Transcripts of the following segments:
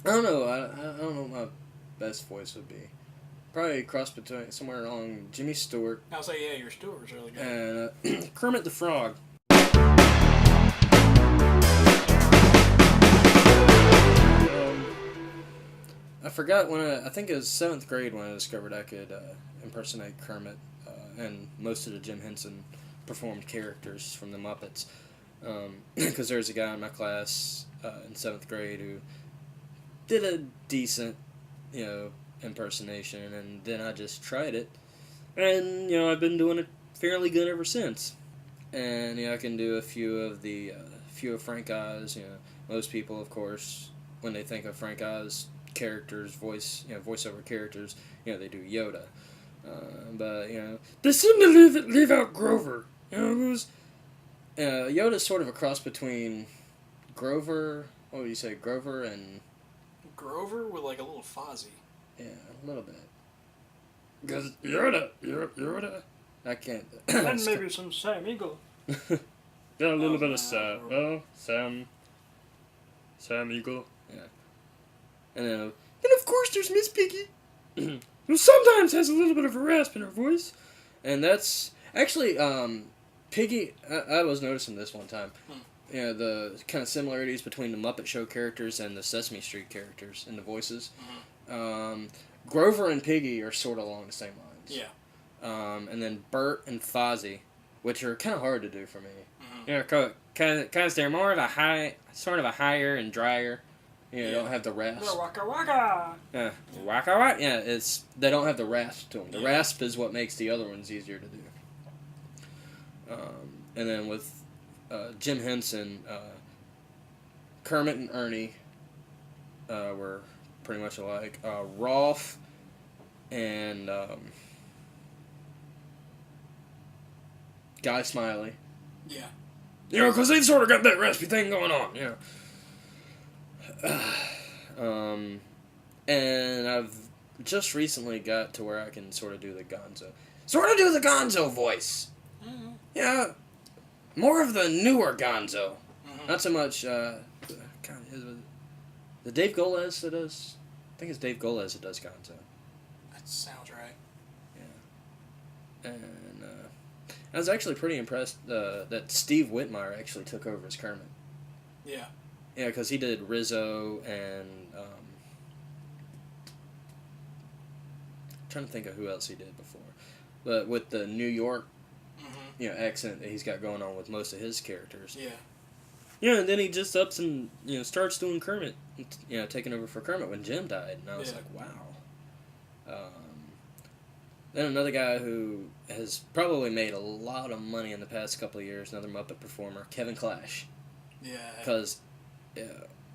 I don't know. I don't know what my best voice would be. Probably a cross between somewhere along Jimmy Stewart I'll say, yeah, your Stewart was really good. and Kermit the Frog. I forgot I think it was 7th grade when I discovered I could impersonate Kermit and most of the Jim Henson performed characters from the Muppets. Because there's a guy in my class in 7th grade who did a decent, impersonation, and then I just tried it, and I've been doing it fairly good ever since. And I can do a few of Frank Oz. Most people, of course, when they think of Frank Oz characters, voiceover characters, they do Yoda. But they seem to leave out Grover. Yoda's sort of a cross between Grover. What would you say, Grover and Grover with like a little Fozzie. Yeah, a little bit. Because Yoda. I can't. And maybe some Sam Eagle. Got a little bit of Sam Eagle. Yeah. And of course there's Miss Piggy, who sometimes has a little bit of a rasp in her voice. And that's actually, Piggy, I was noticing this one time. The kind of similarities between the Muppet Show characters and the Sesame Street characters in the voices. Grover and Piggy are sort of along the same lines. Yeah. And then Bert and Fozzie, which are kind of hard to do for me. Because they're more of a higher and drier. Don't have the rasp. Waka waka. Yeah, waka waka. Yeah, they don't have the rasp to them. The rasp is what makes the other ones easier to do. And then with Jim Henson, Kermit and Ernie were pretty much alike. Rolf and Guy Smiley. Yeah. Because they've sort of got that raspy thing going on. And I've just recently got to where I can sort of do the Gonzo voice. Mm-hmm. Yeah, more of the newer Gonzo. Mm-hmm. Not so much, is it Dave Goles that does? I think it's Dave Goles that does Gonzo. That sounds right. Yeah. And I was actually pretty impressed that Steve Whitmire actually took over as Kermit. Yeah. Yeah, because he did Rizzo and trying to think of who else he did before, but with the New York, accent that he's got going on with most of his characters. Yeah. Yeah, and then he just ups and starts doing Kermit, taking over for Kermit when Jim died, and I was like, wow. Then another guy who has probably made a lot of money in the past couple of years, another Muppet performer, Kevin Clash. Yeah. Because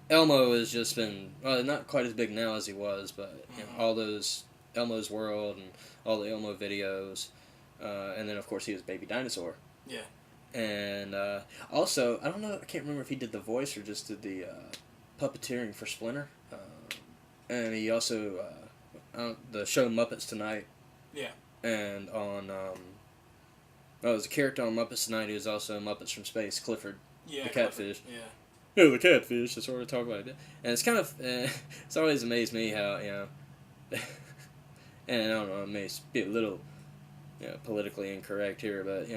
Elmo has just been, not quite as big now as he was, but all those Elmo's World and all the Elmo videos, and then of course he was Baby Dinosaur. Yeah. And also, I don't know, I can't remember if he did the voice or just did the puppeteering for Splinter. And he also, the show Muppets Tonight. Yeah. And on, as a character on Muppets Tonight, he was also Muppets from Space, Clifford, the catfish. Yeah. Yeah, the catfish, to sort of talk about it. And it's kind of, it's always amazed me how, and I don't know, it may be a little, politically incorrect here, but,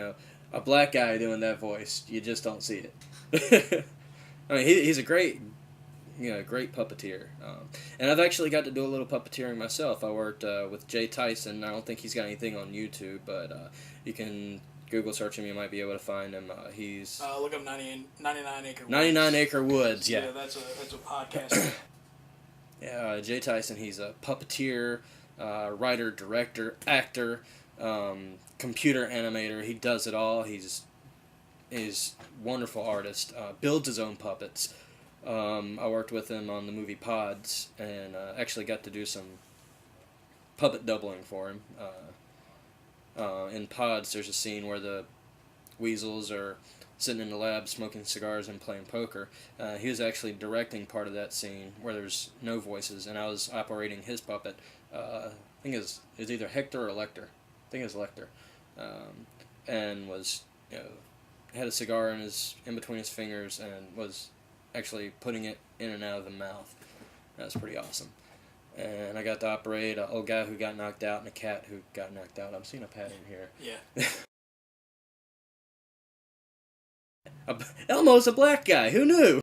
a black guy doing that voice, you just don't see it. I mean, he's a great puppeteer. And I've actually got to do a little puppeteering myself. I worked with Jay Tyson. I don't think he's got anything on YouTube, but you can Google search him, you might be able to find him. He's look up 99 Acre Woods. 99 Acre Woods, yeah. Yeah, that's a podcast. Yeah, Jay Tyson, he's a puppeteer, writer, director, actor, computer animator. He does it all. He's a wonderful artist. Builds his own puppets. I worked with him on the movie Pods, and actually got to do some puppet doubling for him. In Pods, there's a scene where the weasels are sitting in the lab smoking cigars and playing poker. He was actually directing part of that scene where there's no voices, and I was operating his puppet. I think it's either Hector or Lecter. I think it's Lecter. And was, had a cigar in between his fingers and was actually putting it in and out of the mouth. That was pretty awesome. And I got to operate a old guy who got knocked out and a cat who got knocked out. I'm seeing a pattern here. Yeah. Elmo's a black guy. Who knew?